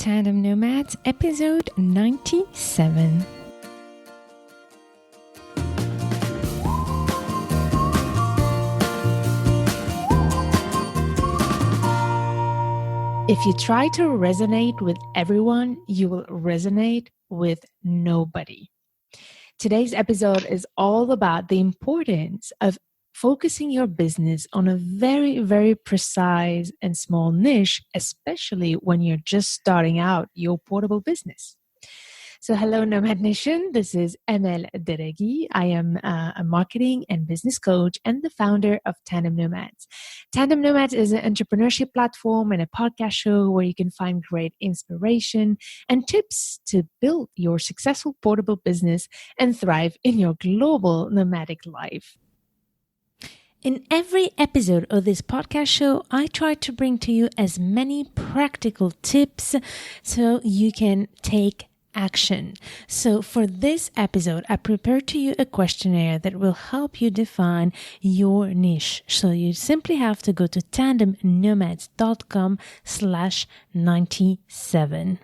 Tandem Nomads, episode 97. If you try to resonate with everyone, you will resonate with nobody. Today's episode is all about the importance of focusing your business on a very, very precise and small niche, especially when you're just starting out your portable business. So hello, Nomad Nation. This is Marielle Evertsz. I am a marketing and business coach and the founder of Tandem Nomads. Tandem Nomads is an entrepreneurship platform and a podcast show where you can find great inspiration and tips to build your successful portable business and thrive in your global nomadic life. In every episode of this podcast show, I try to bring to you as many practical tips so you can take action. So for this episode, I prepared to you a questionnaire that will help you define your niche. So you simply have to go to tandemnomads.com/97.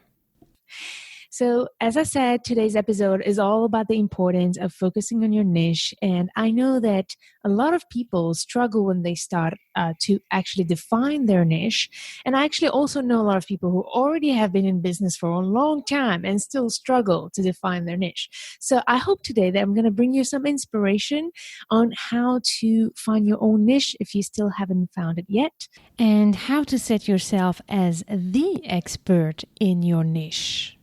So as I said, today's episode is all about the importance of focusing on your niche. And I know that a lot of people struggle when they start to actually define their niche. And I actually also know a lot of people who already have been in business for a long time and still struggle to define their niche. So I hope today that I'm going to bring you some inspiration on how to find your own niche if you still haven't found it yet, and how to set yourself as the expert in your niche.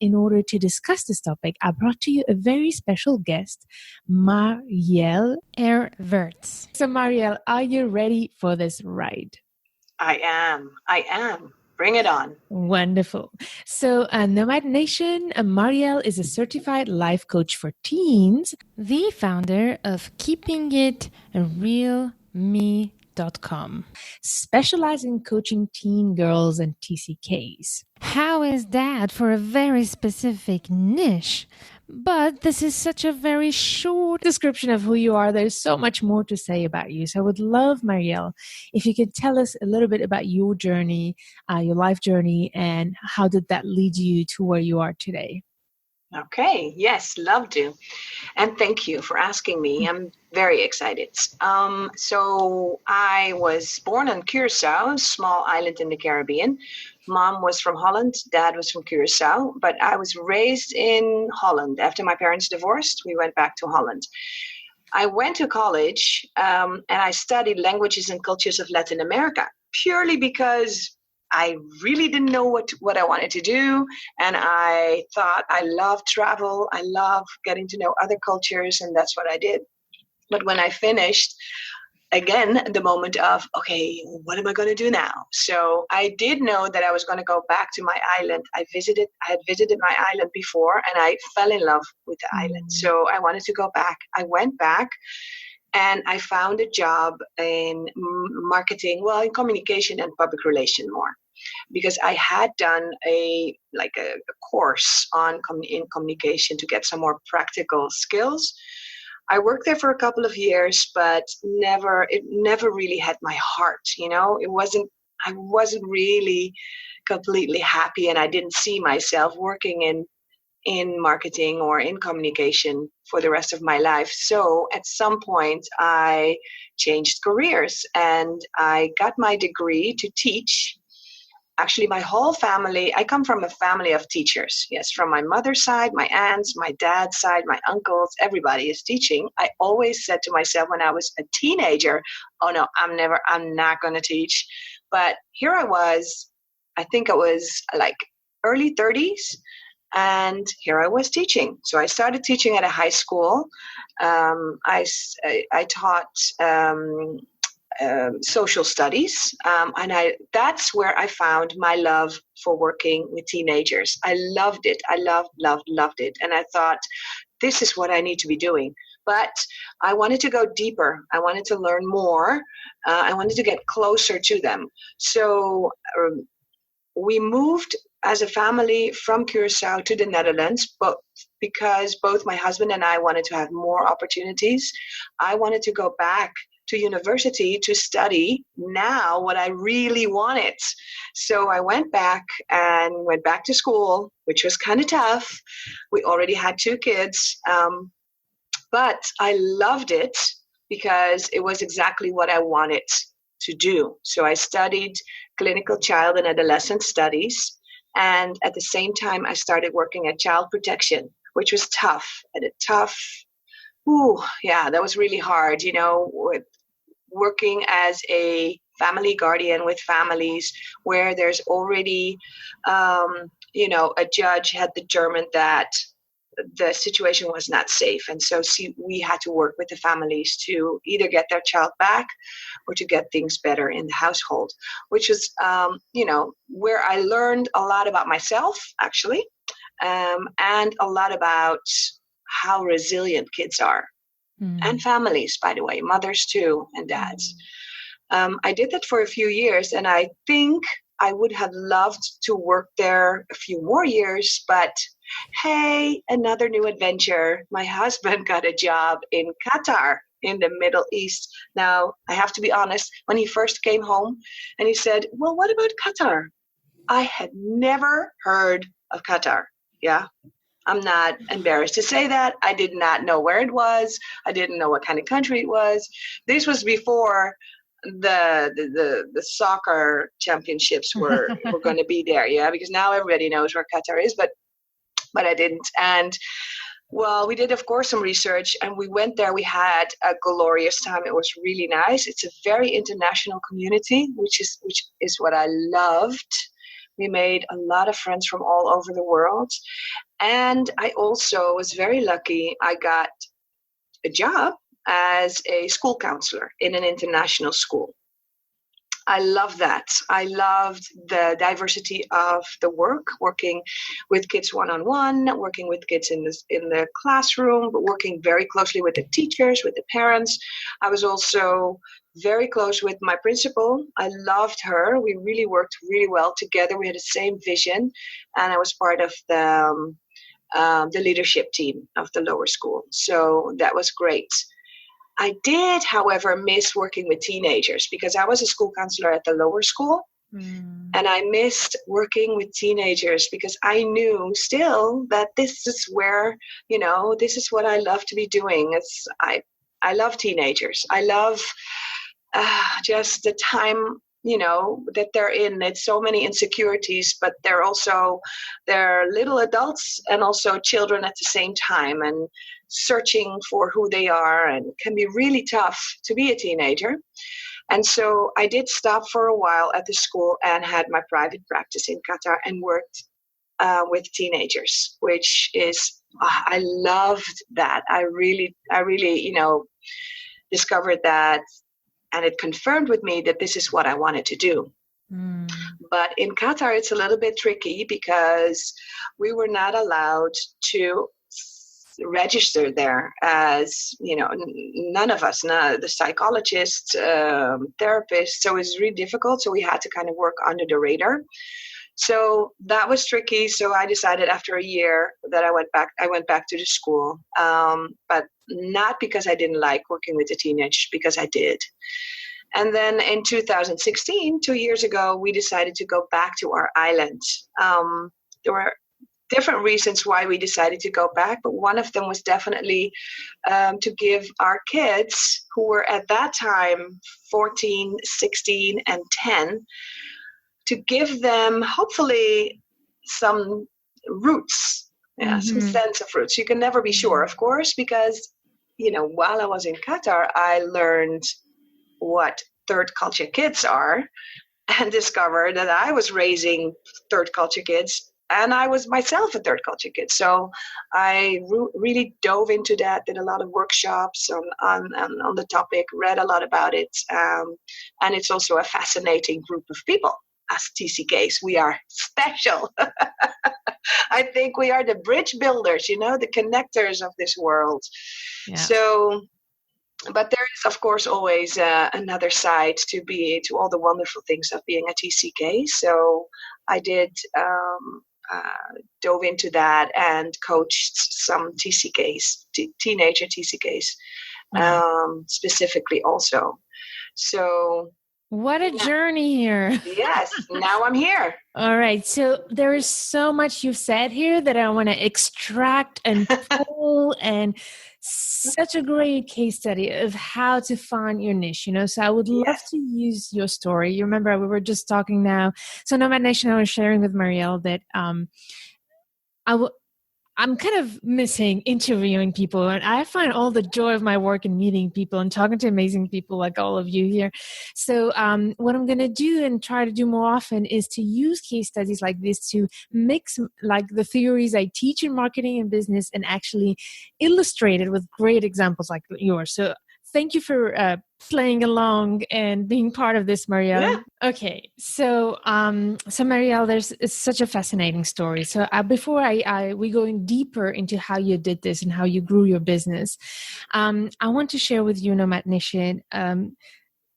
In order to discuss this topic, I brought to you a very special guest, Marielle Evertsz. So Marielle, are you ready for this ride? I am. Bring it on. Wonderful. So Nomad Nation, Marielle is a certified life coach for teens, the founder of KeepingItRealMe.com, specializing in coaching teen girls and TCKs. How is that for a very specific niche? But this is such a very short description of who you are. There's so much more to say about you. So I would love, Marielle, if you could tell us a little bit about your journey, your life journey, and how did that lead you to where you are today? Okay. Yes, love to. And thank you for asking me. I'm very excited. So I was born on Curaçao, a small island in the Caribbean. Mom was from Holland, dad was from Curaçao, but I was raised in Holland. After my parents divorced, we went back to Holland. I went to college and I studied languages and cultures of Latin America, purely because I really didn't know what I wanted to do. And I thought I love travel. I love getting to know other cultures. And that's what I did. But when I finished, again, the moment of, okay, what am I going to do now? So I did know that I was going to go back to my island. I had visited my island before and I fell in love with the island. So I wanted to go back. I went back. And I found a job in marketing, in communication and public relation more, because I had done a course in communication to get some more practical skills. I worked there for a couple of years, but it never really had my heart. I wasn't really completely happy, and I didn't see myself working in marketing or in communication for the rest of my life. So at some point I changed careers and I got my degree to teach. Actually, my whole family, I come from a family of teachers. Yes, from my mother's side, my aunts, my dad's side, my uncles, everybody is teaching. I always said to myself when I was a teenager, oh no, I'm not going to teach. But here I was, I think I was like early 30s. And here I was teaching. So I started teaching at a high school. I taught social studies. And that's where I found my love for working with teenagers. I loved it. I loved it. And I thought, this is what I need to be doing. But I wanted to go deeper. I wanted to learn more. I wanted to get closer to them. So we moved as a family from Curaçao to the Netherlands, but because both my husband and I wanted to have more opportunities, I wanted to go back to university to study now what I really wanted. So I went back to school, which was kind of tough. We already had 2 kids, but I loved it because it was exactly what I wanted to do. So I studied clinical child and adolescent studies. And at the same time, I started working at child protection, which was tough. That was really hard, with working as a family guardian with families where there's already, a judge had determined that the situation was not safe. And so we had to work with the families to either get their child back or to get things better in the household, which is, where I learned a lot about myself, actually, and a lot about how resilient kids are. And families, by the way, mothers too, and dads. I did that for a few years, and I think I would have loved to work there a few more years, but hey, another new adventure. My husband got a job in Qatar, in the Middle East. Now, I have to be honest, when he first came home and he said, well, what about Qatar? I had never heard of Qatar. Yeah. I'm not embarrassed to say that. I did not know where it was. I didn't know what kind of country it was. This was before the soccer championships were going to be there, yeah, because now everybody knows where Qatar is, but I didn't. And well, we did, of course, some research, and we went there. We had a glorious time. It was really nice. It's a very international community, which is what I loved. We made a lot of friends from all over the world. And I also was very lucky. I got a job as a school counselor in an international school. I love that. I loved the diversity of the work, working with kids one-on-one, working with kids in the classroom, but working very closely with the teachers, with the parents. I was also very close with my principal. I loved her. We really worked really well together. We had the same vision, and I was part of the leadership team of the lower school. So that was great. I did, however, miss working with teenagers because I was a school counselor at the lower school. And I missed working with teenagers because I knew still that this is where, this is what I love to be doing. I love teenagers. I love just the time, that they're in. It's so many insecurities, but they're little adults and also children at the same time, and searching for who they are, and can be really tough to be a teenager. And so I did stop for a while at the school and had my private practice in Qatar and worked with teenagers, which is, I loved that. I really, discovered that, and it confirmed with me that this is what I wanted to do. But in Qatar, it's a little bit tricky because we were not allowed to register there as, none of us, the psychologists, therapists. So it's really difficult. So we had to kind of work under the radar. So that was tricky. So I decided after a year that I went back to the school, but not because I didn't like working with the teenagers, because I did. And then in 2016, 2 years ago, we decided to go back to our island. There were different reasons why we decided to go back, but one of them was definitely to give our kids, who were at that time 14, 16, and 10, to give them hopefully some roots, some sense of roots. You can never be sure, of course, because, while I was in Qatar, I learned what third culture kids are and discovered that I was raising third culture kids, and I was myself a third culture kid. So I really dove into that, did a lot of workshops on the topic, read a lot about it. And it's also a fascinating group of people. As TCKs, we are special. I think we are the bridge builders, the connectors of this world. Yeah. So, but there is, of course, always another side to all the wonderful things of being a TCK. So I did dove into that and coached some TCKs, teenager TCKs. specifically also. So what a journey here. Yes, now I'm here. All right. So there is so much you've said here that I want to extract and pull, and such a great case study of how to find your niche, So I would love to use your story. You remember we were just talking now. So Nomad Nation, I was sharing with Marielle that I'm kind of missing interviewing people, and I find all the joy of my work in meeting people and talking to amazing people like all of you here. So what I'm going to do and try to do more often is to use case studies like this to mix like the theories I teach in marketing and business and actually illustrate it with great examples like yours. So thank you for playing along and being part of this, Marielle. Yeah. Okay, so Marielle, it's such a fascinating story. So before we go in deeper into how you did this and how you grew your business, I want to share with you, Nomad Nation,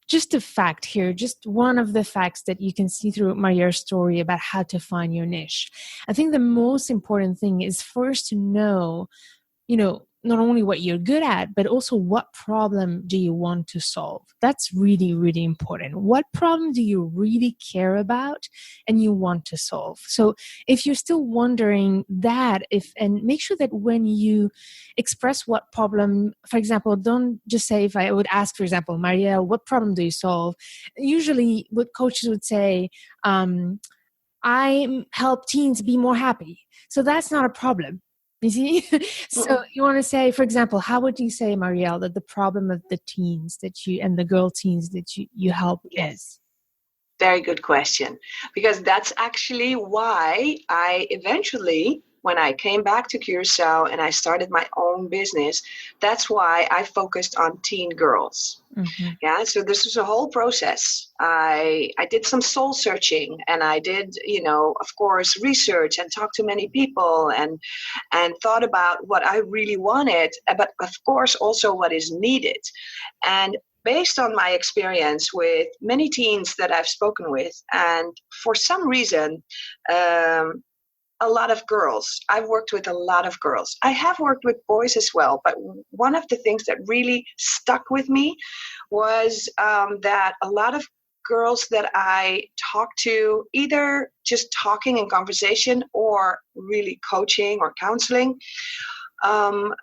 just a fact here, just one of the facts that you can see through Marielle's story about how to find your niche. I think the most important thing is first to know, not only what you're good at, but also what problem do you want to solve? That's really, really important. What problem do you really care about and you want to solve? So if you're still wondering that, and make sure that when you express what problem, for example, don't just say, if I would ask, for example, Marielle, what problem do you solve? Usually what coaches would say, I help teens be more happy. So that's not a problem. You see? So you want to say, for example, how would you say, Marielle, that the problem of the teens and the girl teens that you help is? Very good question. Because that's actually why I eventually, when I came back to Curaçao and I started my own business, that's why I focused on teen girls. Mm-hmm. Yeah, so this was a whole process. I did some soul searching, and I did, of course, research and talked to many people and thought about what I really wanted, but of course also what is needed. And based on my experience with many teens that I've spoken with, and for some reason, a lot of girls. I've worked with a lot of girls. I have worked with boys as well, but one of the things that really stuck with me was that a lot of girls that I talked to, either just talking in conversation or really coaching or counseling,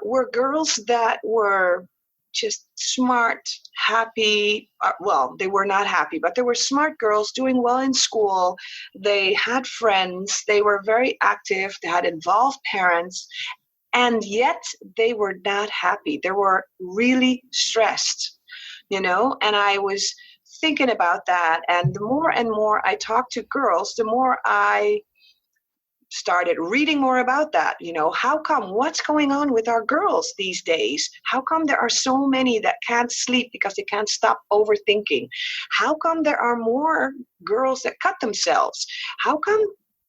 were girls that were just smart, happy. Well, they were not happy, but they were smart girls doing well in school. They had friends. They were very active. They had involved parents. And yet they were not happy. They were really stressed, and I was thinking about that. And the more and more I talked to girls, the more I started reading more about that. How come, what's going on with our girls these days? How come there are so many that can't sleep because they can't stop overthinking? How come there are more girls that cut themselves? How come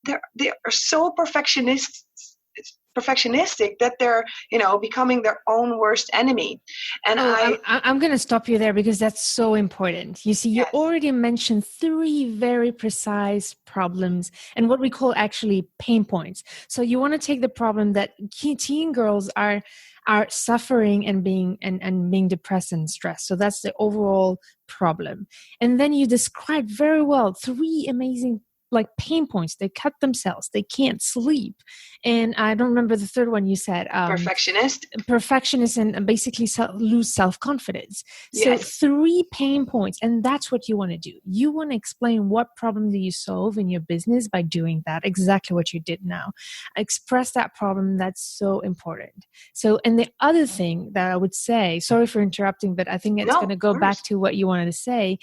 they are so perfectionistic that they're becoming their own worst enemy? And I'm going to stop you there because that's so important. You see, you already mentioned 3 very precise problems and what we call actually pain points. So you want to take the problem that teen girls are suffering and being depressed and stressed. So that's the overall problem. And then you described very well 3 amazing pain points. They cut themselves. They can't sleep. And I don't remember the third one you said. Perfectionist and basically lose self-confidence. So 3 pain points. And that's what you want to do. You want to explain what problem do you solve in your business by doing that. Exactly what you did now. Express that problem. That's so important. So, and the other thing that I would say, sorry for interrupting, but I think it's going to go back to what you wanted to say.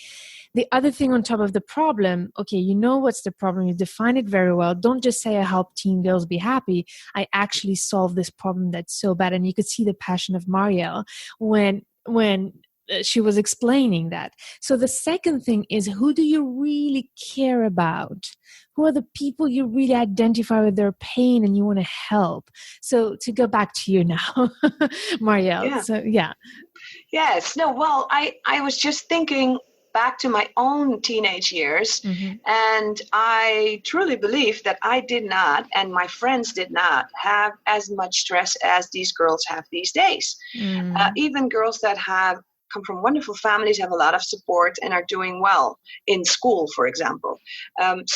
The other thing on top of the problem, okay, you know what's the problem. You define it very well. Don't just say I help teen girls be happy. I actually solve this problem that's so bad. And you could see the passion of Marielle when she was explaining that. So the second thing is, who do you really care about? Who are the people you really identify with their pain and you want to help? So to go back to you now, Marielle. Yeah. So, yeah. Yes. No, well, I was just thinking, back to my own teenage years, and I truly believe that I did not, and my friends did not, have as much stress as these girls have these days. Even girls that have come from wonderful families, have a lot of support, and are doing well in school, for example. And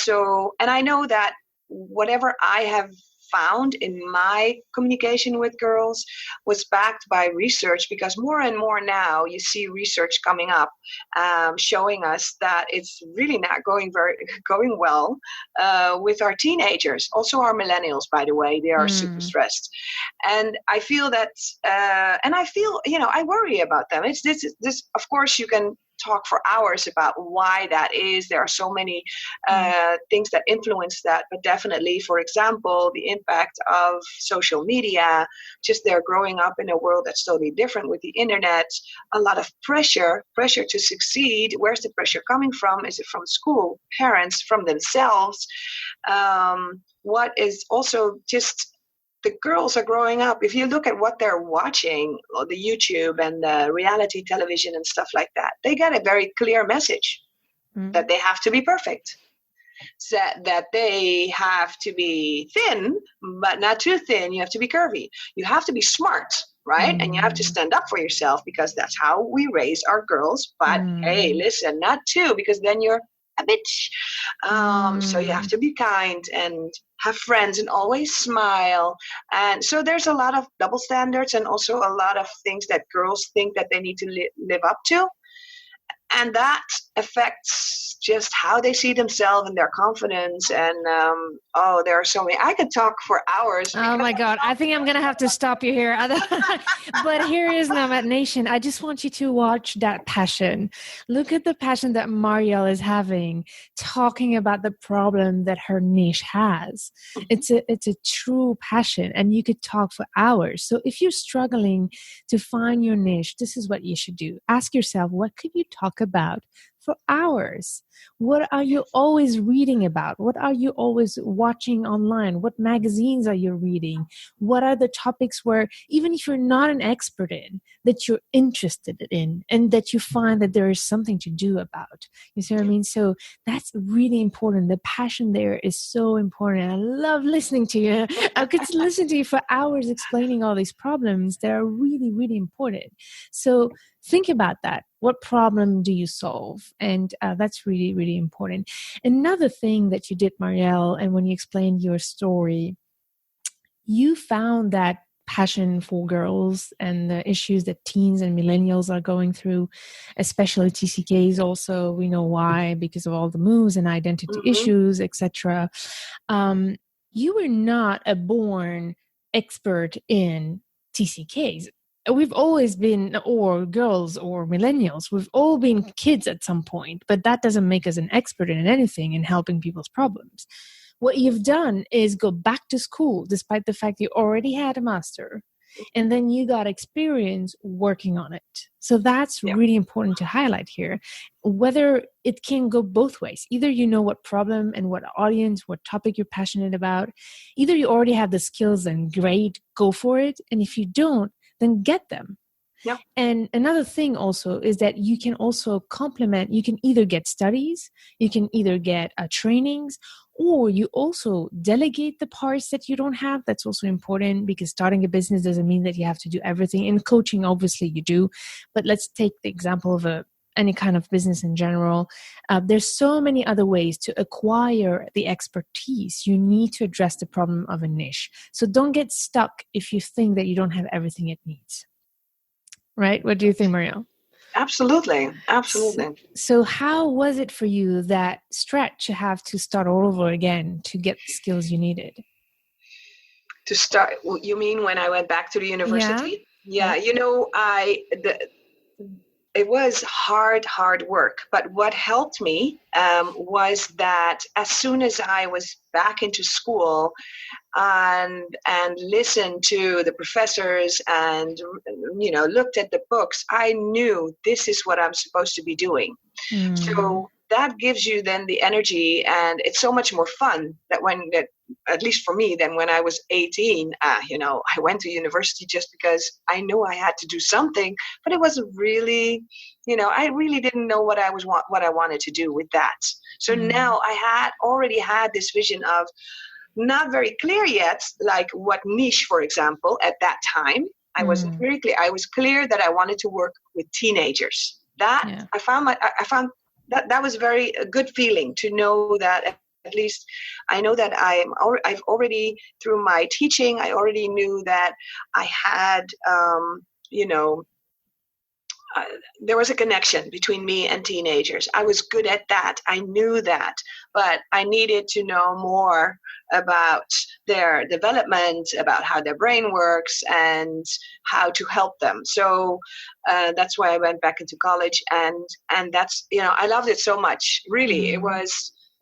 I know that whatever I have found in my communication with girls was backed by research, because more and more now you see research coming up showing us that it's really not going well with our teenagers. Also our millennials, by the way, they are super stressed. And I feel that I worry about them. It's this of course you can talk for hours about why that is. There are so many things that influence that, but definitely, for example, the impact of social media, just they're growing up in a world that's totally different with the internet, a lot of pressure to succeed. Where's the pressure coming from? Is it from school, parents, from themselves? What is also just the girls are growing up. If you look at what they're watching, or the YouTube and the reality television and stuff like that, they get a very clear message that they have to be perfect, that they have to be thin, but not too thin. You have to be curvy. You have to be smart, right? And you have to stand up for yourself, because that's how we raise our girls. But hey, listen, not too, because then you're a bitch. So you have to be kind and have friends and always smile. And so there's a lot of double standards, and also a lot of things that girls think that they need to live up to. And that affects just how they see themselves and their confidence. And there are so many. I could talk for hours. Oh my God. I think I'm going to have to stop you here. But here is Nomad Nation. I just want you to watch that passion. Look at the passion that Marielle is having, talking about the problem that her niche has. It's a true passion, and you could talk for hours. So if you're struggling to find your niche, this is what you should do. Ask yourself, what could you talk about for hours? What are you always reading about? What are you always watching online? What magazines are you reading? What are the topics where, even if you're not an expert in, that you're interested in, and that you find that there is something to do about? You see what I mean? So that's really important. The passion there is so important. I love listening to you. I could listen to you for hours explaining all these problems that are really, really important. So think about that. What problem do you solve? And that's really, really important. Another thing that you did, Marielle, and when you explained your story, you found that passion for girls and the issues that teens and millennials are going through, especially TCKs also. We know why, because of all the moves and identity issues, etc. You were not a born expert in TCKs. We've always been, or girls or millennials, we've all been kids at some point, but that doesn't make us an expert in anything in helping people's problems. What you've done is go back to school, despite the fact you already had a master, and then you got experience working on it. So that's really important to highlight here. Whether it can go both ways. Either you know what problem and what audience, what topic you're passionate about. Either you already have the skills and great, go for it. And if you don't, then get them. Yep. And another thing also is that you can also complement, you can either get studies, you can either get trainings, or you also delegate the parts that you don't have. That's also important, because starting a business doesn't mean that you have to do everything. In coaching, obviously you do. But let's take the example of any kind of business in general. There's so many other ways to acquire the expertise. You need to address the problem of a niche. So don't get stuck if you think that you don't have everything it needs. Right? What do you think, Marielle? Absolutely. So how was it for you, that stretch to have to start all over again to get the skills you needed? To start, you mean when I went back to the university? Yeah. It was hard work. But what helped me was that as soon as I was back into school and listened to the professors and, looked at the books, I knew this is what I'm supposed to be doing. So that gives you then the energy, and it's so much more fun that when at least for me, than when I was 18. I went to university just because I knew I had to do something, but it wasn't really, I really didn't know what I wanted to do with that. So now I had already had this vision of, not very clear yet, like what niche, for example, at that time. I wasn't very clear. I was clear that I wanted to work with teenagers. I found that was a good feeling to know that at least I know that I've already, through my teaching, I already knew that I had, there was a connection between me and teenagers. I was good at that. I knew that, but I needed to know more about their development, about how their brain works, and how to help them. So that's why I went back into college, and that's, I loved it so much. Really,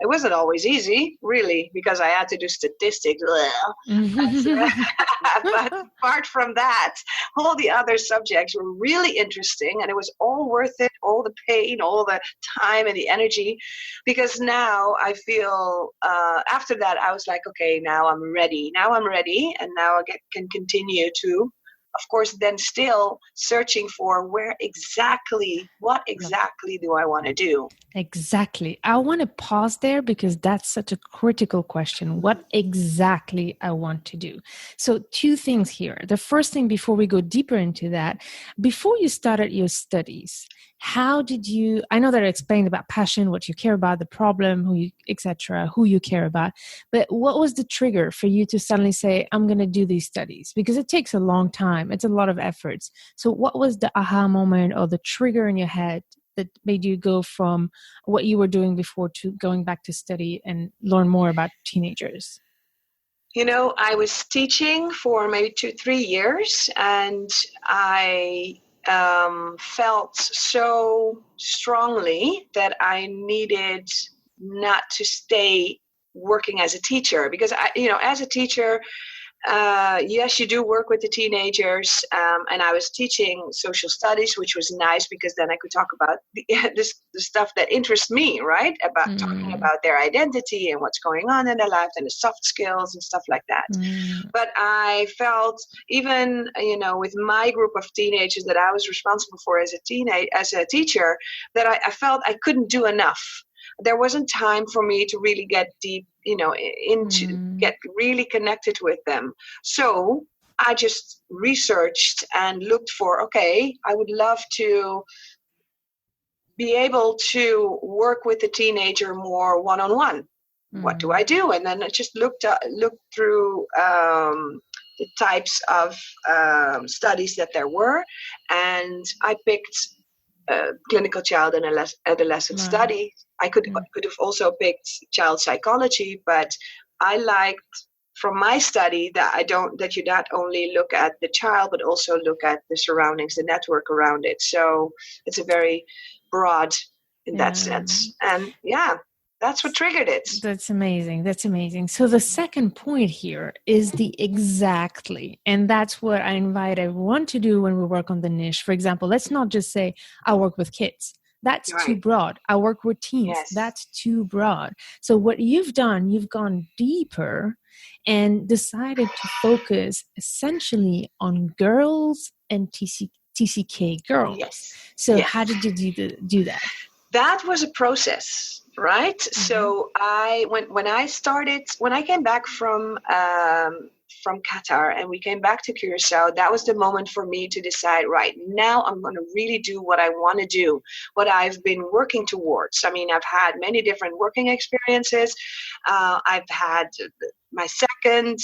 it wasn't always easy, really, because I had to do statistics. But apart from that, all the other subjects were really interesting, and it was all worth it, all the pain, all the time and the energy, because now I feel, after that, I was like, okay, now I'm ready, and now I can continue to, of course, then still searching for what exactly do I want to do? Exactly. I want to pause there because that's such a critical question. What exactly I want to do? So 2 things here. The first thing, before we go deeper into that, before you started your studies, how did you, I know that I explained about passion, what you care about, the problem, etc., who you care about, but what was the trigger for you to suddenly say, I'm going to do these studies? Because it takes a long time. It's a lot of efforts. So what was the aha moment or the trigger in your head that made you go from what you were doing before to going back to study and learn more about teenagers? I was teaching for maybe 2-3 years, and I felt so strongly that I needed not to stay working as a teacher, because as a teacher, yes, you do work with the teenagers, and I was teaching social studies, which was nice because then I could talk about the stuff that interests me, right? About talking about their identity and what's going on in their life and the soft skills and stuff like that. But I felt, even with my group of teenagers that I was responsible for as a teacher, that I felt I couldn't do enough. There wasn't time for me to really get deep, get really connected with them. So I just researched and looked for, okay, I would love to be able to work with the teenager more one-on-one. What do I do? And then I just looked through the types of studies that there were, and I picked clinical child and adolescent study. I could have also picked child psychology, but I liked from my study that you not only look at the child, but also look at the surroundings, the network around it. So it's a very broad in that sense. And that's what triggered it. That's amazing. So the second point here is the exactly. And that's what I invite everyone to do when we work on the niche. For example, let's not just say, I work with kids. That's too broad. I work with teens. Yes. That's too broad. So what you've done, you've gone deeper and decided to focus essentially on girls and TCK girls. Yes. So how did you do that? That was a process. Right. Mm-hmm. So when I came back from Qatar and we came back to Curaçao, that was the moment for me to decide, right, now I'm going to really do what I want to do, what I've been working towards. I mean, I've had many different working experiences. I've had my second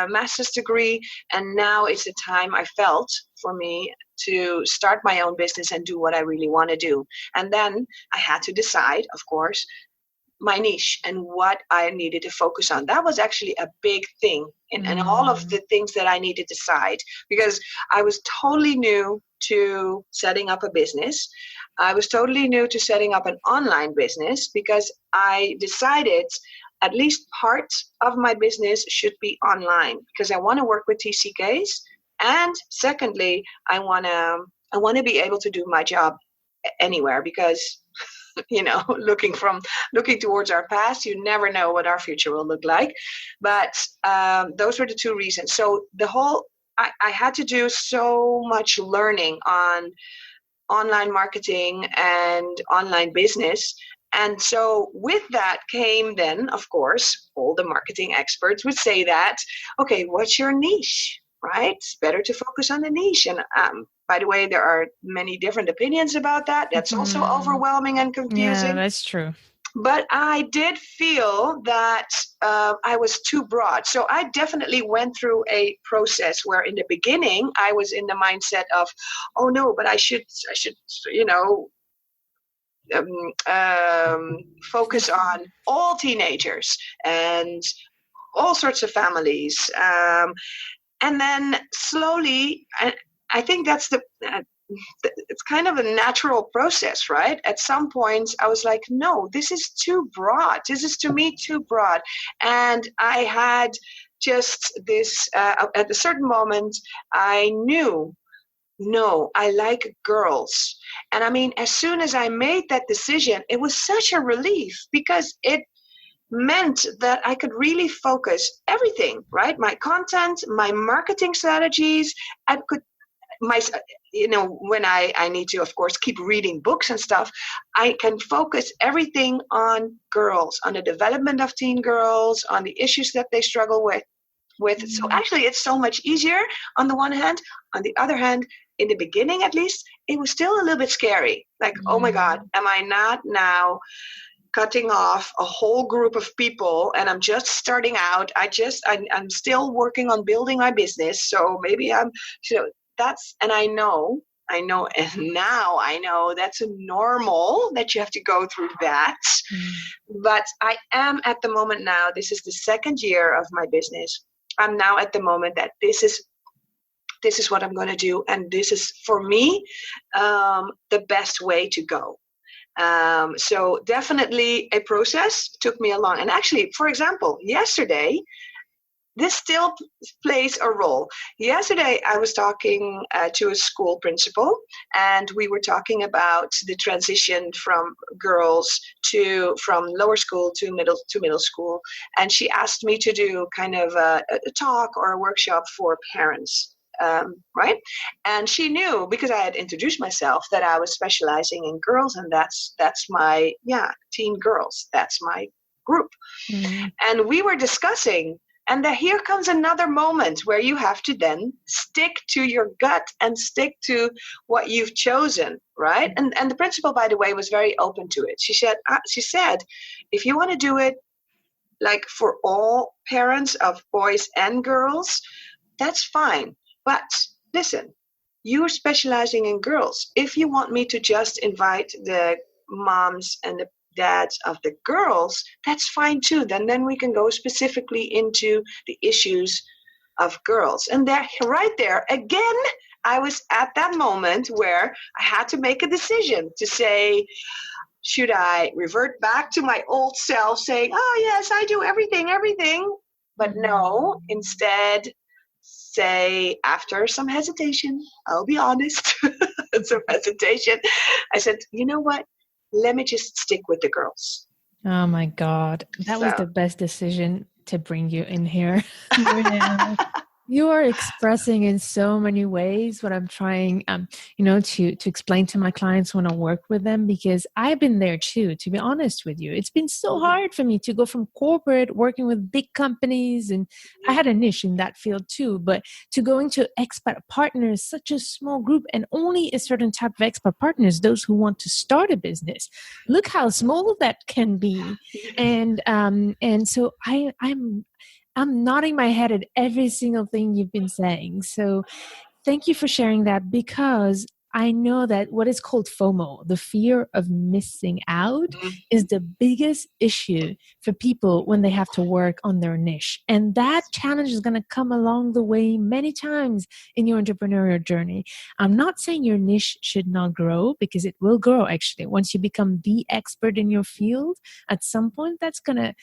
master's degree, and now it's the time I felt for me to start my own business and do what I really want to do. And then I had to decide, of course, my niche and what I needed to focus on. That was actually a big thing in all of the things that I needed to decide, because I was totally new to setting up a business. I was totally new to setting up an online business, because I decided at least part of my business should be online, because I want to work with TCKs. And secondly, I want to be able to do my job anywhere, because looking towards our past. You never know what our future will look like. But those were the two reasons. So I had to do so much learning on online marketing and online business. And so with that came then, of course, all the marketing experts would say that, okay, what's your niche, right? It's better to focus on the niche. And by the way, there are many different opinions about that. That's also overwhelming and confusing. Yeah, that's true. But I did feel that I was too broad. So I definitely went through a process where in the beginning I was in the mindset of, oh no, but I should, focus on all teenagers and all sorts of families. And then slowly, I think that's it's kind of a natural process, right? At some points I was like, no, this is too broad. This is to me too broad. And I had just this, at a certain moment, I knew, no, I like girls. And I mean, as soon as I made that decision, it was such a relief because it meant that I could really focus everything, right? My content, my marketing strategies, I could, when I need to, of course, keep reading books and stuff, I can focus everything on girls, on the development of teen girls, on the issues that they struggle with. So actually, it's so much easier on the one hand. On the other hand, in the beginning, at least, it was still a little bit scary. Like, oh my God, am I not now cutting off a whole group of people and I'm just starting out? I'm still working on building my business. So maybe and I know, and now I know that's a normal that you have to go through that. But I am at the moment now, this is the second year of my business. I'm now at the moment that this is what I'm going to do. And this is, for me, the best way to go. So definitely a process took me along. And actually, for example, yesterday, this still plays a role. Yesterday, I was talking to a school principal, and we were talking about the transition from lower school to middle school. And she asked me to do kind of a talk or a workshop for parents. Right? And she knew, because I had introduced myself, that I was specializing in girls, and that's my teen girls. That's my group. And we were discussing, and here comes another moment where you have to then stick to your gut and stick to what you've chosen, right? And the principal, by the way, was very open to it. She said, if you want to do it like for all parents of boys and girls, that's fine. But listen, you're specializing in girls. If you want me to just invite the moms and the dads of the girls, that's fine too. Then we can go specifically into the issues of girls. And right there, again, I was at that moment where I had to make a decision to say, should I revert back to my old self saying, oh yes, I do everything. But no, instead, say, after some hesitation, I'll be honest, some hesitation, I said, you know what? Let me just stick with the girls. Oh my God. That was the best decision to bring you in here. You are expressing in so many ways what I'm trying, to explain to my clients when I work with them, because I've been there too, to be honest with you. It's been so hard for me to go from corporate, working with big companies, and I had a niche in that field too, but to go into expat partners, such a small group, and only a certain type of expat partners, those who want to start a business. Look how small that can be. And so I'm nodding my head at every single thing you've been saying. So thank you for sharing that, because I know that what is called FOMO, the fear of missing out, is the biggest issue for people when they have to work on their niche. And that challenge is going to come along the way many times in your entrepreneurial journey. I'm not saying your niche should not grow, because it will grow actually. Once you become the expert in your field, at some point that's going to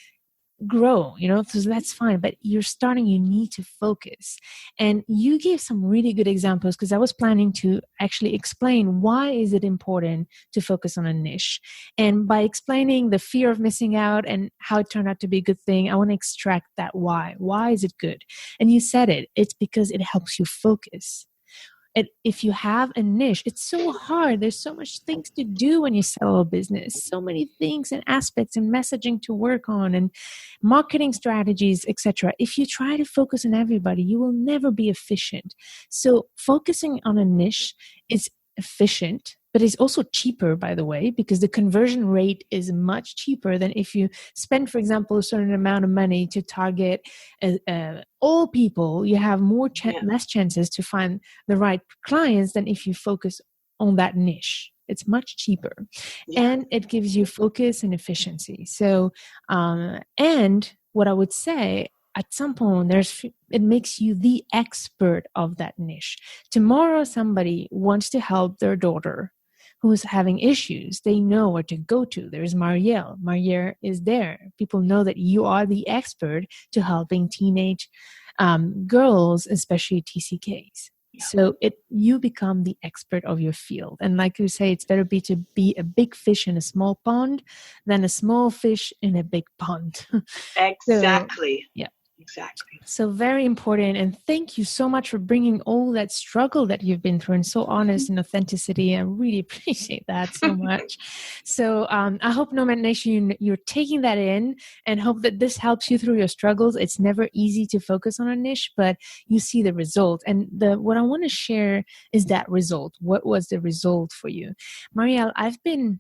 grow, so that's fine, but you're starting, you need to focus. And you gave some really good examples, because I was planning to actually explain why is it important to focus on a niche. And by explaining the fear of missing out and how it turned out to be a good thing, I want to extract that why is it good. And you said it's because it helps you focus. And if you have a niche, it's so hard. There's so much things to do when you sell a business, so many things and aspects and messaging to work on and marketing strategies, etc. If you try to focus on everybody, you will never be efficient. So focusing on a niche is efficient, but it's also cheaper, by the way, because the conversion rate is much cheaper than if you spend, for example, a certain amount of money to target all people. You have less chances to find the right clients than if you focus on that niche. It's much cheaper, and it gives you focus and efficiency. So, and what I would say, at some point, it makes you the expert of that niche. Tomorrow, somebody wants to help their daughter who's having issues. They know where to go to. There's Marielle. Marielle is there. People know that you are the expert to helping teenage girls, especially TCKs. Yeah. So you become the expert of your field. And like you say, it's better to be a big fish in a small pond than a small fish in a big pond. Exactly. So, yeah. Exactly. So very important. And thank you so much for bringing all that struggle that you've been through, and so honest and authenticity. I really appreciate that so much. So I hope, Nomad Nation, you're taking that in, and hope that this helps you through your struggles. It's never easy to focus on a niche, but you see the result. And what I want to share is that result. What was the result for you? Marielle, I've been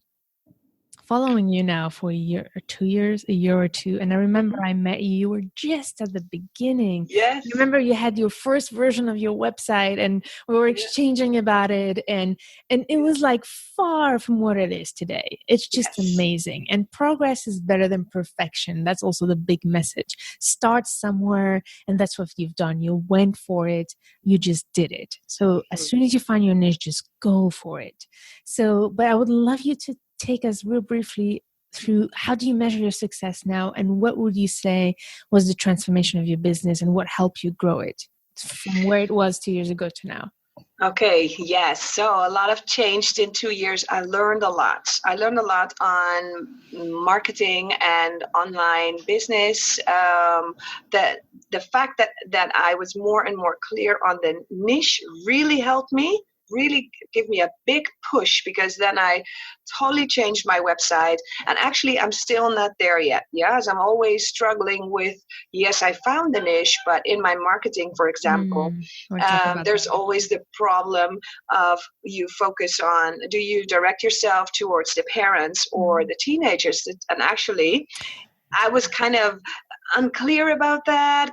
following you now for a year or 2 years, and I remember I met you. You were just at the beginning. Yes. I remember you had your first version of your website, and we were exchanging about it, and it was like far from what it is today. It's just amazing. And progress is better than perfection. That's also the big message. Start somewhere, and that's what you've done. You went for it. You just did it. So as soon as you find your niche, just go for it. So, but I would love you to take us real briefly through, how do you measure your success now, and what would you say was the transformation of your business, and what helped you grow it from where it was 2 years ago to now? Okay, yes. So a lot have changed in 2 years. I learned a lot. I learned a lot on marketing and online business. The fact that I was more and more clear on the niche really helped me, really give me a big push, because then I totally changed my website. And actually, I'm still not there yet. As I'm always struggling with, yes, I found the niche, but in my marketing, for example, there's always the problem of, you focus on, do you direct yourself towards the parents or the teenagers? And actually, I was kind of unclear about that,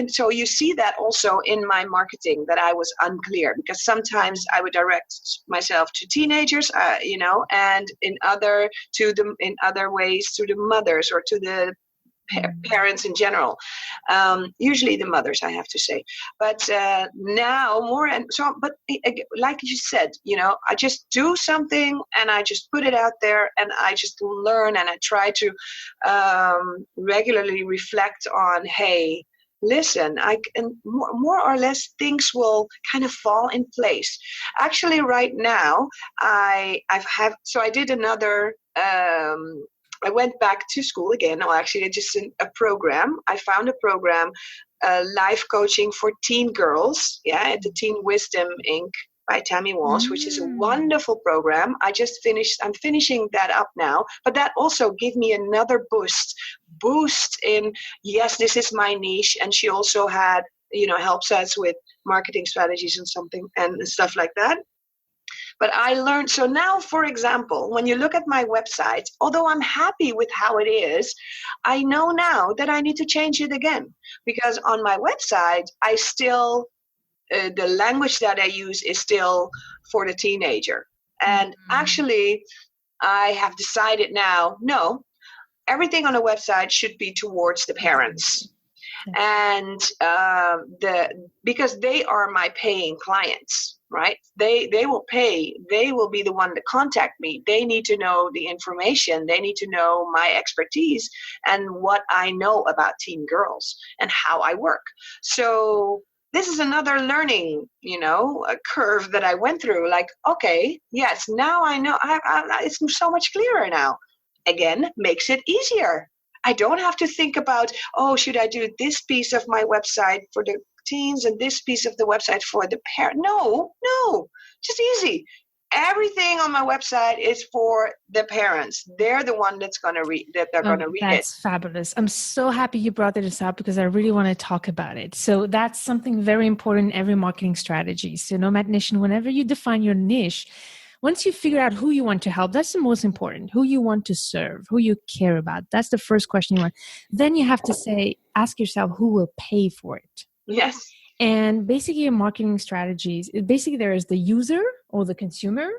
so you see that also in my marketing, that I was unclear, because sometimes I would direct myself to teenagers, and in other ways to the mothers or to the parents in general, usually the mothers, I have to say. But now more, and so, but like you said, I just do something and I just put it out there, and I just learn, and I try to regularly reflect on, hey, listen, and more or less things will kind of fall in place. Actually, right now, I did another. I went back to school again. No, actually, just a program. I found a program, life coaching for teen girls. At the Teen Wisdom Inc. by Tammy Walsh, which is a wonderful program. I'm finishing that up now. But that also gave me another boost in, yes, this is my niche. And she also had, helps us with marketing strategies and stuff like that. But I learned, so now, for example, when you look at my website, although I'm happy with how it is, I know now that I need to change it again, because on my website, I still, the language that I use is still for the teenager. And actually, I have decided now, no, everything on a website should be towards the parents. And because they are my paying clients, right? They will pay. They will be the one to contact me. They need to know the information. They need to know my expertise and what I know about teen girls and how I work. So this is another learning, a curve that I went through. Like, okay, yes, now I know. It's so much clearer now. Again, makes it easier. I don't have to think about, should I do this piece of my website for the teens and this piece of the website for the parent? No, just easy. Everything on my website is for the parents. They're the one that's going to read it. That's fabulous. I'm so happy you brought this up because I really want to talk about it. So that's something very important in every marketing strategy. So Nomad Nation, whenever you define your niche, once you figure out who you want to help, that's the most important. Who you want to serve, who you care about. That's the first question you want. Then you have to ask yourself, who will pay for it? Yes. And basically your marketing strategies, basically there is the user or the consumer,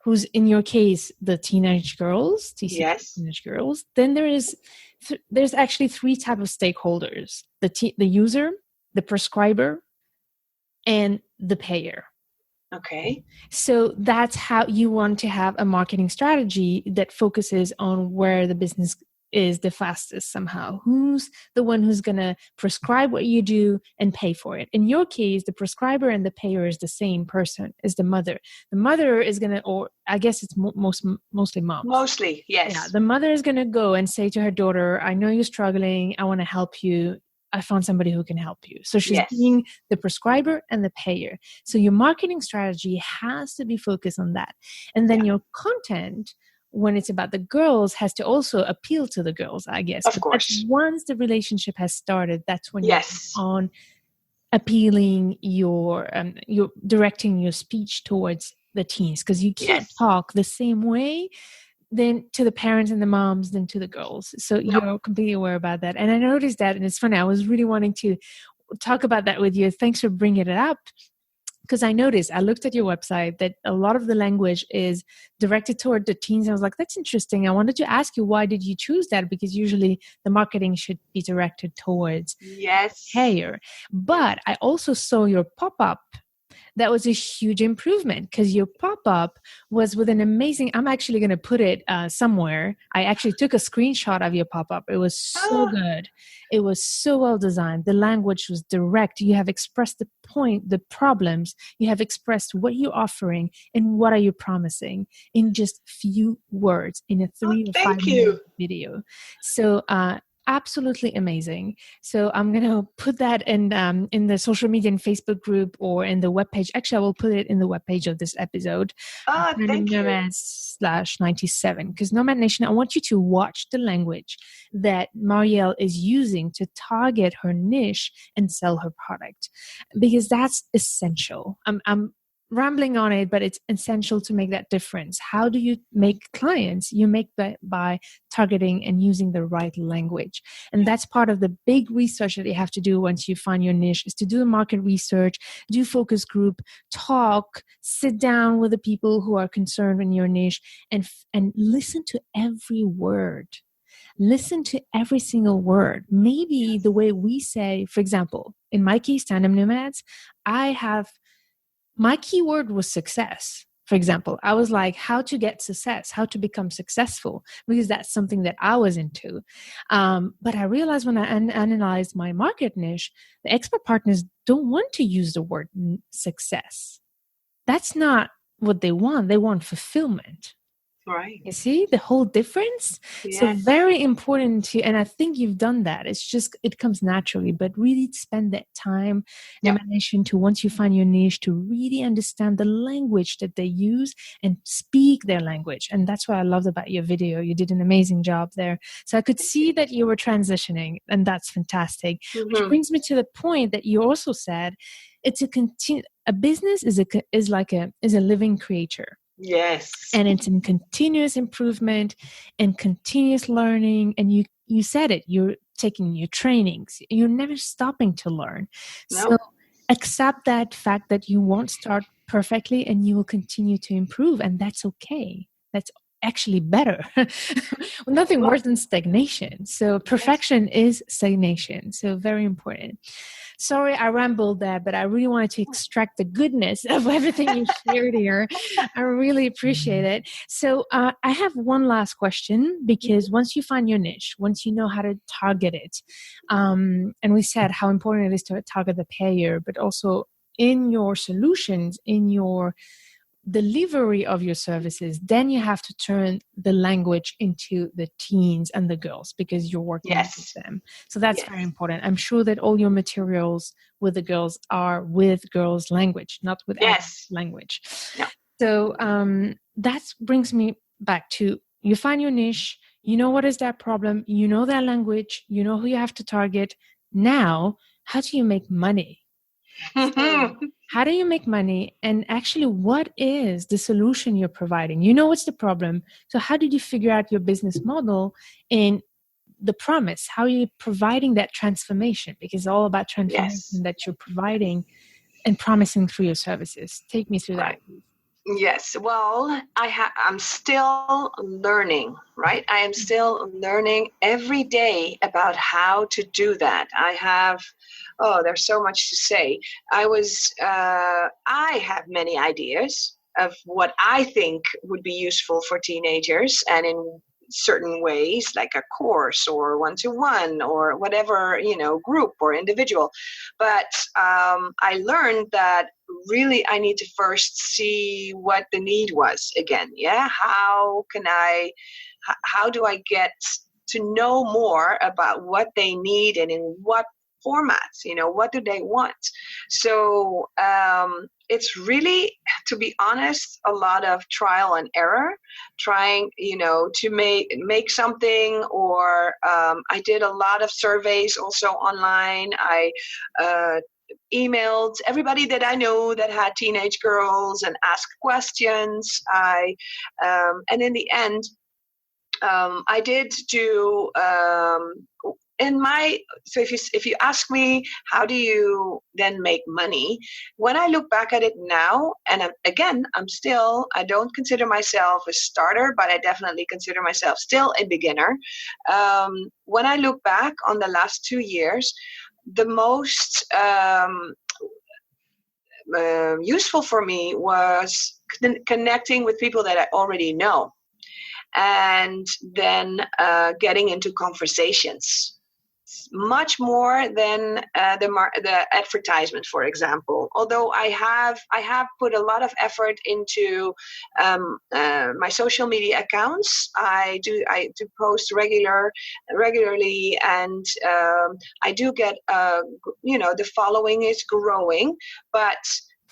who's in your case, the teenage girls, TCKs, teenage girls. Then there's actually three types of stakeholders: the user, the prescriber, and the payer. Okay. So that's how you want to have a marketing strategy that focuses on where the business is the fastest somehow. Who's the one who's going to prescribe what you do and pay for it? In your case, the prescriber and the payer is the same person, is the mother. The mother is going to, or I guess it's mostly moms. Mostly, yes. Yeah, the mother is going to go and say to her daughter, I know you're struggling. I want to help you. I found somebody who can help you. So she's being the prescriber and the payer. So your marketing strategy has to be focused on that. And then your content, when it's about the girls, has to also appeal to the girls, I guess. Of course. Once the relationship has started, that's when you're on appealing you're directing your speech towards the teens, because you can't talk the same way then to the parents and the moms than to the girls. So you're completely aware about that. And I noticed that, and it's funny, I was really wanting to talk about that with you. Thanks for bringing it up. Because I looked at your website that a lot of the language is directed toward the teens. I was like, that's interesting. I wanted to ask you, why did you choose that? Because usually the marketing should be directed towards payer. But I also saw your pop-up. That was a huge improvement because your pop-up was with an amazing, I'm actually going to put it somewhere. I actually took a screenshot of your pop-up. It was so good. It was so well designed. The language was direct. You have expressed the point, the problems. You have expressed what you're offering and what are you promising in just few words in a 3 to 5 minute video. So, absolutely amazing. So I'm going to put that in the social media and Facebook group or in the webpage. Actually, I will put it in the webpage of this episode. Thank you. Nomad/97. Because Nomad Nation, I want you to watch the language that Marielle is using to target her niche and sell her product. Because that's essential. I'm rambling on it, but it's essential to make that difference. How do you make clients? You make that by targeting and using the right language. And that's part of the big research that you have to do once you find your niche, is to do market research, do focus group, talk, sit down with the people who are concerned in your niche and listen to every word. Listen to every single word. Maybe the way we say, for example, in my case, Tandem Nomads, my keyword was success. For example, I was like, how to get success, how to become successful, because that's something that I was into. But I realized when I analyzed my market niche, the expert partners don't want to use the word success. That's not what they want. They want fulfillment. Right. You see the whole difference? Yes. So very important to, and I think you've done that. It's just, it comes naturally, but really spend that time nomination to, once you find your niche, to really understand the language that they use and speak their language. And that's what I loved about your video. You did an amazing job there. So I could see that you were transitioning, and that's fantastic. Mm-hmm. Which brings me to the point that you also said, it's a business is a living creature. Yes. And it's in continuous improvement and continuous learning. And you said it, you're taking your trainings. You're never stopping to learn. No. So accept that fact that you won't start perfectly and you will continue to improve. And that's okay. That's actually better. Nothing worse than stagnation. So perfection is stagnation. So very important. Sorry, I rambled there, but I really wanted to extract the goodness of everything you shared here. I really appreciate it. So I have one last question, because once you find your niche, once you know how to target it, and we said how important it is to target the payer, but also in your solutions, in your delivery of your services, then you have to turn the language into the teens and the girls, because you're working with them. So that's very important. I'm sure that all your materials with the girls are with girls language, not with language. Yeah. So that brings me back to, you find your niche, you know what is that problem, you know that language, you know who you have to target. Now, how do you make money? So, how do you make money? And actually, what is the solution you're providing? You know what's the problem. So how did you figure out your business model and the promise? How are you providing that transformation? Because it's all about transformation that you're providing and promising through your services. Take me through that. Yes. Well, I'm still learning, right? I am still learning every day about how to do that. there's so much to say. I have many ideas of what I think would be useful for teenagers, and in certain ways, like a course or one-to-one or whatever, group or individual. But I learned that really I need to first see what the need was again. Yeah. How do I get to know more about what they need and in what formats, what do they want? So it's really, to be honest, a lot of trial and error, trying, to make something, or I did a lot of surveys also online. I emailed everybody that I know that had teenage girls and asked questions. And in the end, I did do so if you ask me, how do you then make money? When I look back at it now, and I don't consider myself a starter, but I definitely consider myself still a beginner. When I look back on the last 2 years, the most useful for me was connecting with people that I already know, and then getting into conversations. Much more than the advertisement, for example. Although I have put a lot of effort into my social media accounts. I do post regularly, and I do get the following is growing, but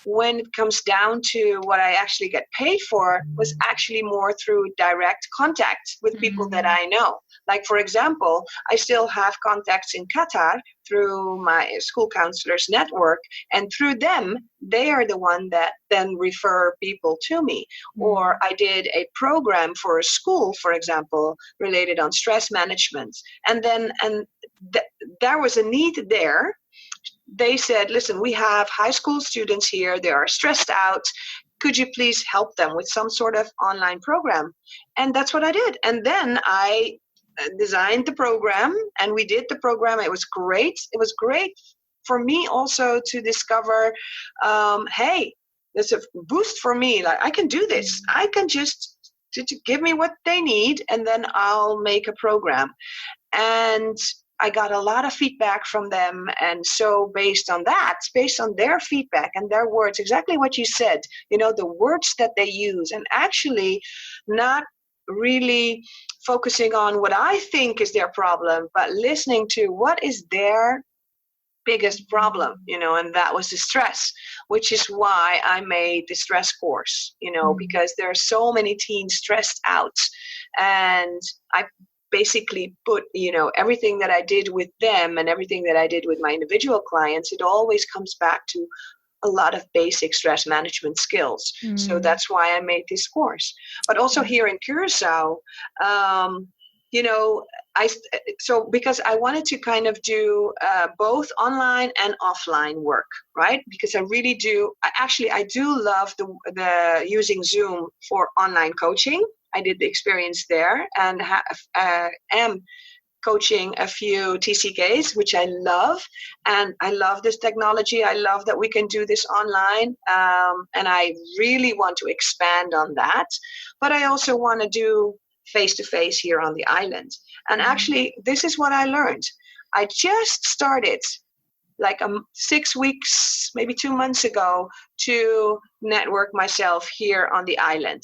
when it comes down to what I actually get paid for, was actually more through direct contact with people that I know. Like, for example, I still have contacts in Qatar through my school counselors network, and through them, they are the one that then refer people to me. Or I did a program for a school, for example, related on stress management. And there was a need there. They said, listen, we have high school students here. They are stressed out. Could you please help them with some sort of online program? And that's what I did. And then I designed the program, and we did the program. It was great. It was great for me also to discover, hey, there's a boost for me. Like, I can do this. I can just to give me what they need, and then I'll make a program. And I got a lot of feedback from them. And so based on their feedback and their words, exactly what you said, the words that they use, and actually not really focusing on what I think is their problem, but listening to what is their biggest problem, and that was the stress, which is why I made the stress course, because there are so many teens stressed out. And I basically put, everything that I did with them and everything that I did with my individual clients, it always comes back to a lot of basic stress management skills. So that's why I made this course. But also here in Curaçao, because I wanted to kind of do both online and offline work, right? Because I really do. I do love the using Zoom for online coaching. I did the experience there and am coaching a few TCKs, which I love. And I love this technology. I love that we can do this online. And I really want to expand on that. But I also want to do face-to-face here on the island. And actually, this is what I learned. I just started like 6 weeks, maybe 2 months ago, to network myself here on the island.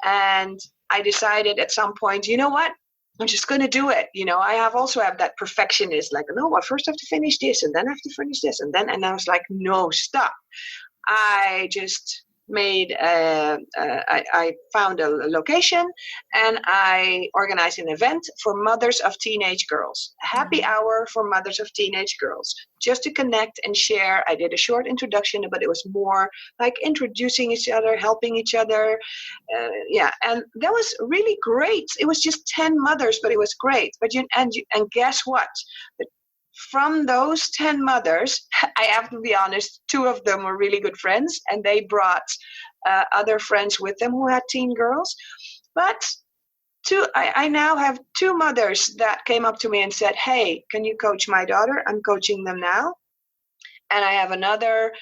And I decided at some point, you know what? I'm just going to do it. I also have that perfectionist, like, no, I first have to finish this and then I have to finish this. And I was like, no, stop. I just I found a location and I organized an event for mothers of teenage girls, a happy hour for mothers of teenage girls, just to connect and share. I did a short introduction, but it was more like introducing each other, helping each other. And that was really great. It was just 10 mothers, but it was great. But and guess what? From those 10 mothers, I have to be honest, 2 of them were really good friends, and they brought other friends with them who had teen girls. But I now have 2 mothers that came up to me and said, hey, can you coach my daughter? I'm coaching them now. And I have another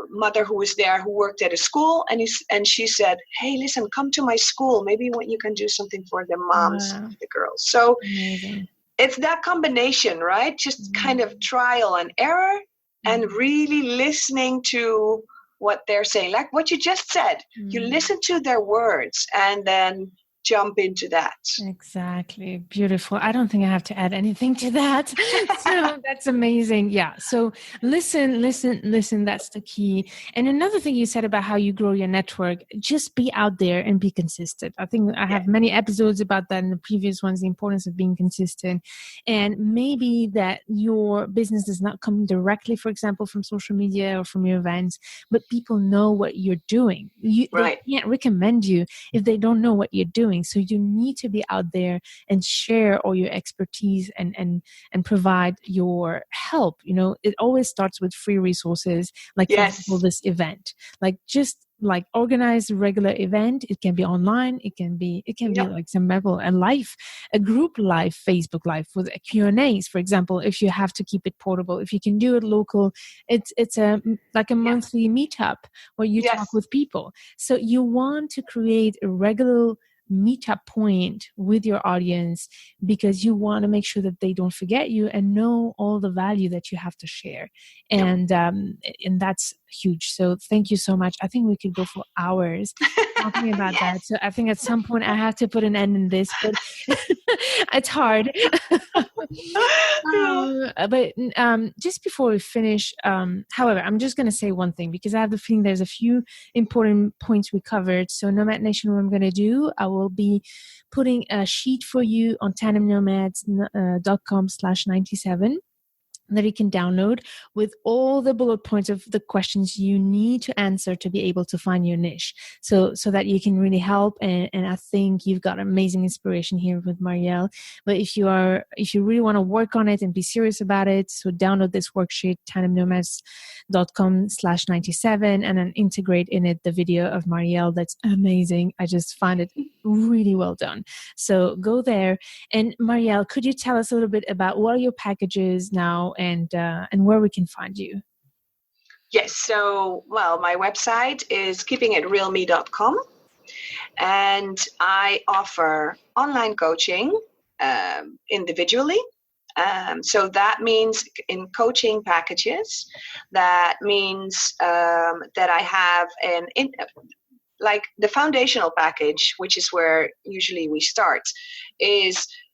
mother who was there who worked at a school, and she said, hey, listen, come to my school. Maybe you can do something for the moms of the girls. So amazing. It's that combination, right? Just kind of trial and error and really listening to what they're saying. Like what you just said, you listen to their words and then jump into that. Exactly. Beautiful. I don't think I have to add anything to that. So that's amazing. Yeah. So listen. That's the key. And another thing you said about how you grow your network, just be out there and be consistent. I think I have many episodes about that in the previous ones, the importance of being consistent. And maybe that your business does not come directly, for example, from social media or from your events, but people know what you're doing. They can't recommend you if they don't know what you're doing. So you need to be out there and share all your expertise and provide your help. It always starts with free resources, like for example, this event. Like just like organize a regular event. It can be online. It can be like some level a group live, Facebook live with Q&As, for example, if you have to keep it portable. If you can do it local, it's a monthly meetup where you talk with people. So you want to create a regular meetup point with your audience because you want to make sure that they don't forget you and know all the value that you have to share. And that's huge. So thank you so much. I think we could go for hours talking about that. So I think at some point I have to put an end in this, but it's hard. But just before we finish, however, I'm just going to say one thing because I have the feeling there's a few important points we covered. So Nomad Nation, what I'm going to do, I will be putting a sheet for you on tandemnomads.com/97 that you can download with all the bullet points of the questions you need to answer to be able to find your niche. So that you can really help. And I think you've got amazing inspiration here with Marielle. But if you really want to work on it and be serious about it, so download this worksheet, tandemnomads.com/97, and then integrate in it the video of Marielle. That's amazing. I just find it really well done. So go there. And Marielle, could you tell us a little bit about what are your packages now and where we can find you? Yes. So, my website is keepingitrealme.com, and I offer online coaching individually. So that means in coaching packages, that means that I have like the foundational package, which is where usually we start,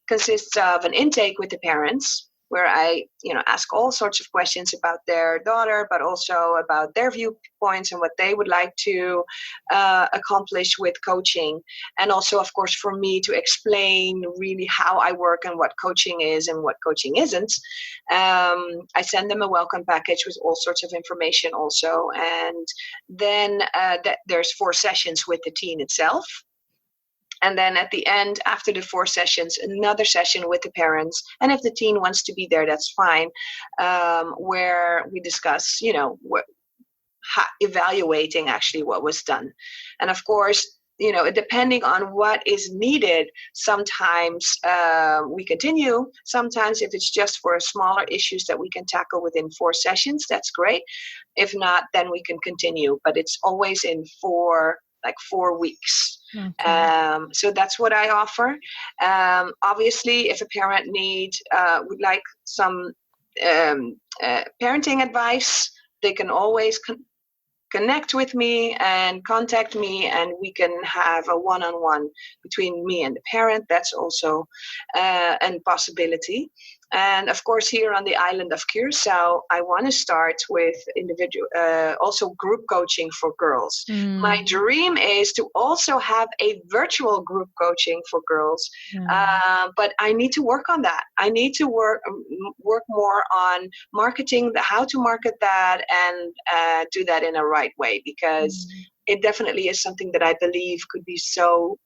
consists of an intake with the parents, where I, ask all sorts of questions about their daughter, but also about their viewpoints and what they would like to accomplish with coaching. And also, of course, for me to explain really how I work and what coaching is and what coaching isn't. I send them a welcome package with all sorts of information also. And then there's 4 sessions with the teen itself. And then at the end, after the 4 sessions, another session with the parents. And if the teen wants to be there, that's fine. Where we discuss, evaluating actually what was done. And of course, depending on what is needed, sometimes we continue. Sometimes if it's just for smaller issues that we can tackle within 4 sessions, that's great. If not, then we can continue. But it's always in 4 weeks. Okay. So that's what I offer. Obviously, if a parent would like some parenting advice, they can always connect with me and contact me, and we can have a one-on-one between me and the parent. That's also a possibility. And of course, here on the island of Curaçao, I want to start with also group coaching for girls. My dream is to also have a virtual group coaching for girls, but I need to work on that. I need to work more on marketing, how to market that, and do that in a right way, because it definitely is something that I believe could be so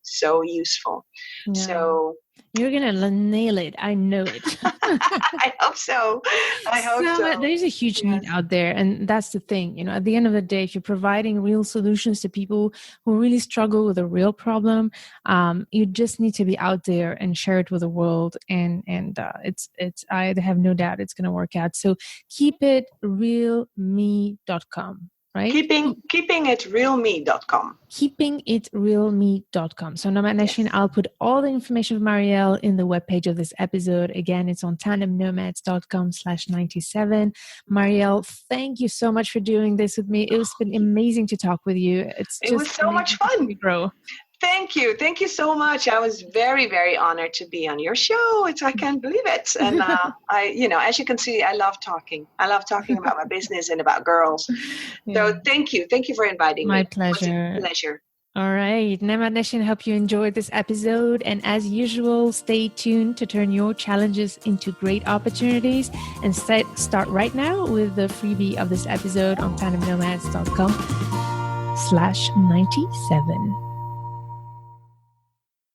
useful. Yeah. So you're gonna nail it. I know it. I hope so. I hope so. There's a huge need out there, and that's the thing. At the end of the day, if you're providing real solutions to people who really struggle with a real problem, you just need to be out there and share it with the world. And it's I have no doubt it's going to work out. So keep it realme.com. Right? Keeping it realme.com. Keepingitrealme.com. So Nomad Nation, I'll put all the information of Marielle in the webpage of this episode. Again, it's on tandemnomads.com/97. Marielle, thank you so much for doing this with me. It's been amazing to talk with you. It was so much fun. Grow. Thank you. Thank you so much. I was very, very honored to be on your show. I can't believe it. And as you can see, I love talking. I love talking about my business and about girls. Yeah. So thank you. Thank you for inviting me. My pleasure. It was a pleasure. All right. Nomad Nation, hope you enjoyed this episode. And as usual, stay tuned to turn your challenges into great opportunities. And start right now with the freebie of this episode on tandemnomads.com/97.